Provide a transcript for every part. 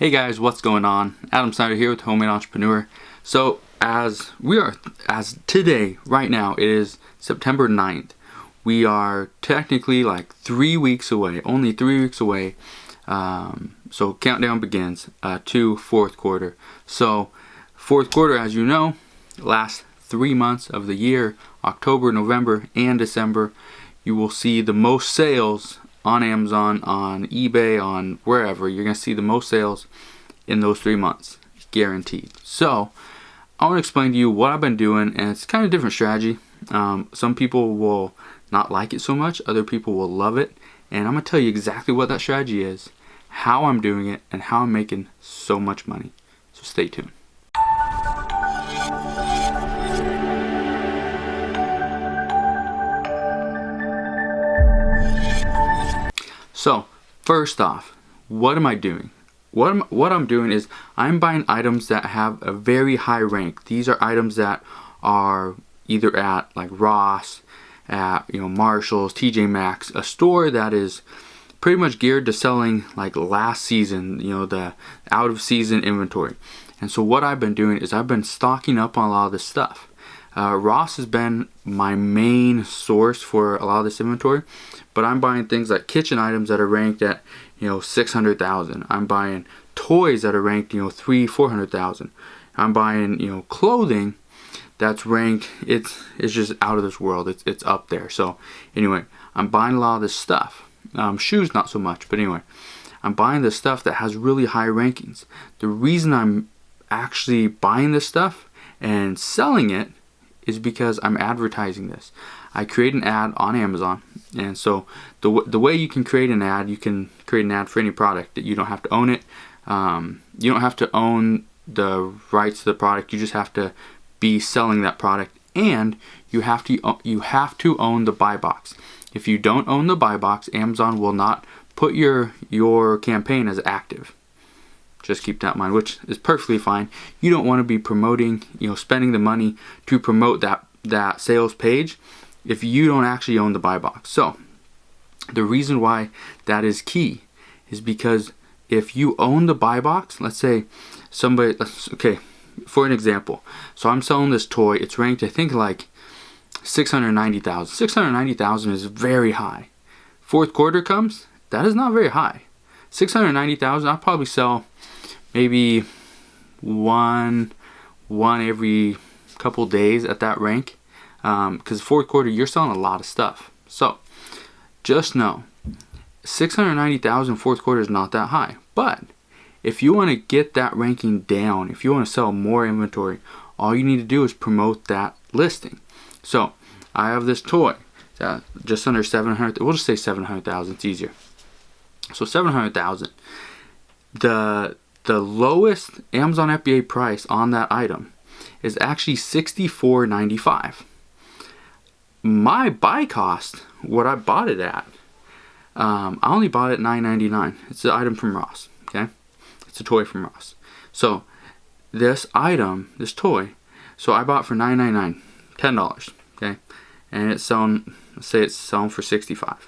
Hey guys, what's going on? Adam Snyder here with Homemade Entrepreneur. So as today, right now, it is September 9th. We are technically like 3 weeks away, only 3 weeks away. So countdown begins to fourth quarter. So fourth quarter, as you know, last 3 months of the year, October, November, and December, you will see the most sales on Amazon, on eBay, on wherever. You're going to see the most sales in those 3 months, guaranteed. So I want to explain to you what I've been doing, and it's kind of a different strategy. Some people will not like it so much, other people will love it, and I'm going to tell you exactly what that strategy is, how I'm doing it, and how I'm making so much money. So stay tuned. So first off, what am I doing? What I'm doing is I'm buying items that have a very high rank. These are items that are either at like Ross, at Marshalls, TJ Maxx, a store that is pretty much geared to selling like last season, the out of season inventory. And so what I've been doing is I've been stocking up on a lot of this stuff. Ross has been my main source for a lot of this inventory, but I'm buying things like kitchen items that are ranked at 600,000. I'm buying toys that are ranked 400,000. I'm buying clothing that's ranked, it's just out of this world. It's up there. So anyway, I'm buying a lot of this stuff. Shoes not so much, but anyway, I'm buying this stuff that has really high rankings. The reason I'm actually buying this stuff and selling it is because I'm advertising this. I create an ad on Amazon, and so the way you can create an ad, you can create an ad for any product that you don't have to own it. You don't have to own the rights to the product. You just have to be selling that product, and you have to own the buy box. If you don't own the buy box, Amazon will not put your campaign as active. Just keep that in mind, which is perfectly fine. You don't want to be promoting, spending the money to promote that sales page if you don't actually own the buy box. So the reason why that is key is because if you own the buy box, let's say okay, for an example, so I'm selling this toy. It's ranked, I think, like 690,000. 690,000 is very high. Fourth quarter comes, that is not very high. 690,000, I'll probably sell maybe one every couple days at that rank, because fourth quarter you're selling a lot of stuff. So just know 690,000 fourth quarter is not that high, but if you want to get that ranking down, if you want to sell more inventory, all you need to do is promote that listing. So I have this toy that just under 700, we'll just say 700,000, it's easier. So 700,000, the lowest Amazon FBA price on that item is actually $64.95. My buy cost, what I bought it at, I only bought it at $9.99. It's an item from Ross, okay? It's a toy from Ross. So this item, this toy, so I bought it for $9.99, $10, okay? And it's selling, let's say it's selling for $65.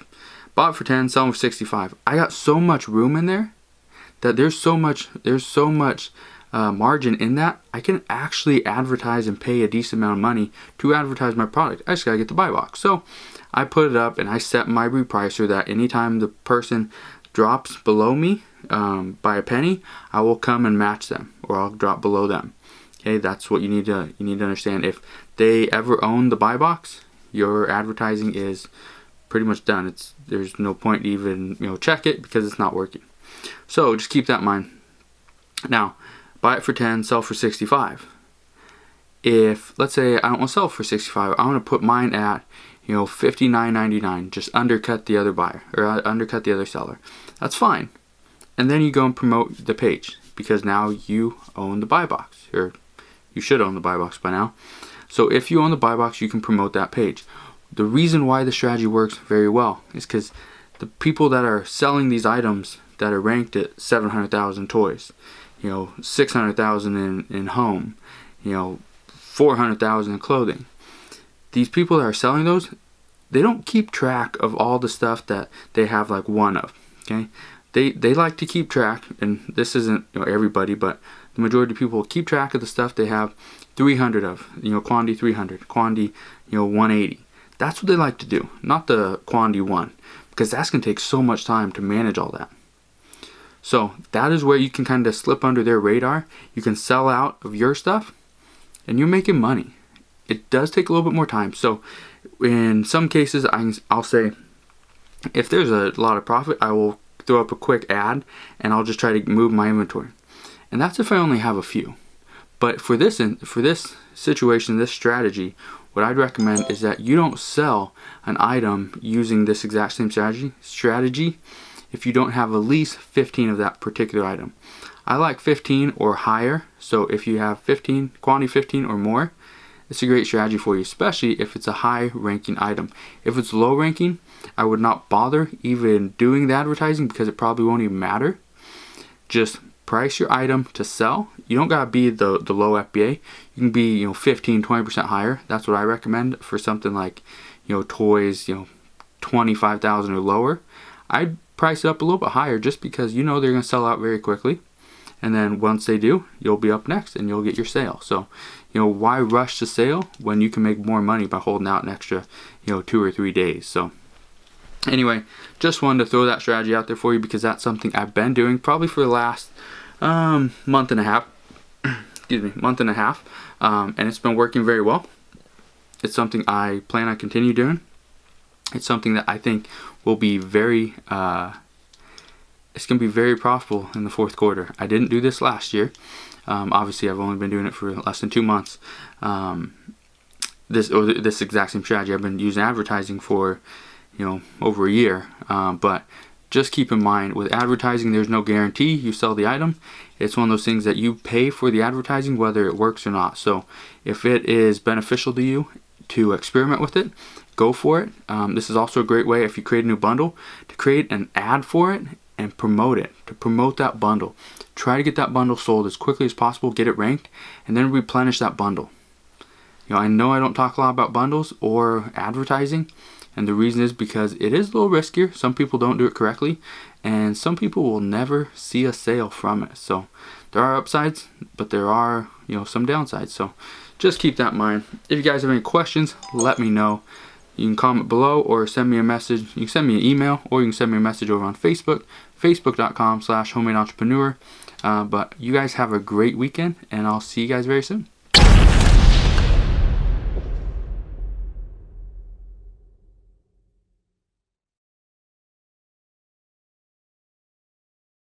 Bought it for $10, selling for $65. I got so much room in there that there's so much margin in that I can actually advertise and pay a decent amount of money to advertise my product. I just gotta get the buy box. So I put it up and I set my repricer that anytime the person drops below me by a penny, I will come and match them, or I'll drop below them. Okay, that's what you need to understand. If they ever own the buy box, your advertising is pretty much done. There's no point to even check it because it's not working. So just keep that in mind. Now, buy it for 10, sell for 65. If, let's say, I don't want to sell for 65, I want to put mine at, $59.99, just undercut the other buyer, or undercut the other seller. That's fine. And then you go and promote the page, because now you own the buy box, or you should own the buy box by now. So if you own the buy box, you can promote that page. The reason why the strategy works very well is because the people that are selling these items that are ranked at 700,000 toys, 600,000 in home, 400,000 in clothing. These people that are selling those, they don't keep track of all the stuff that they have like one of. Okay, they like to keep track, and this isn't everybody, but the majority of people keep track of the stuff they have 300 of, quantity 300, quantity 180. That's what they like to do, not the quantity 1, because that's going to take so much time to manage all that. So that is where you can kind of slip under their radar. You can sell out of your stuff and you're making money. It does take a little bit more time. So in some cases, I'll say if there's a lot of profit, I will throw up a quick ad and I'll just try to move my inventory. And that's if I only have a few. But for this situation, this strategy, what I'd recommend is that you don't sell an item using this exact same strategy if you don't have at least 15 of that particular item. I like 15 or higher, so if you have quantity 15 or more, it's a great strategy for you, especially if it's a high ranking item. If it's low ranking, I would not bother even doing the advertising because it probably won't even matter. Just price your item to sell. You don't gotta be the low FBA. You can be 15-20% higher. That's what I recommend for something like toys 25,000 or lower. I'd price it up a little bit higher just because they're going to sell out very quickly, and then once they do, you'll be up next and you'll get your sale. So why rush to sale when you can make more money by holding out an extra 2 or 3 days? So anyway, just wanted to throw that strategy out there for you because that's something I've been doing probably for the last month and a half and it's been working very well. It's something I plan on continue doing. It's something that I think will be very it's going to be very profitable in the fourth quarter. I didn't do this last year. Obviously, I've only been doing it for less than 2 months. This exact same strategy, I've been using advertising for over a year. But just keep in mind, with advertising, there's no guarantee you sell the item. It's one of those things that you pay for the advertising whether it works or not. So if it is beneficial to you to experiment with it, go for it. This is also a great way, if you create a new bundle, to create an ad for it and promote it, to promote that bundle. Try to get that bundle sold as quickly as possible, get it ranked, and then replenish that bundle. I know I don't talk a lot about bundles or advertising, and the reason is because it is a little riskier. Some people don't do it correctly, and some people will never see a sale from it. So there are upsides, but there are some downsides. So just keep that in mind. If you guys have any questions, let me know. You can comment below or send me a message. You can send me an email or you can send me a message over on Facebook, facebook.com/homemade entrepreneur. But you guys have a great weekend, and I'll see you guys very soon.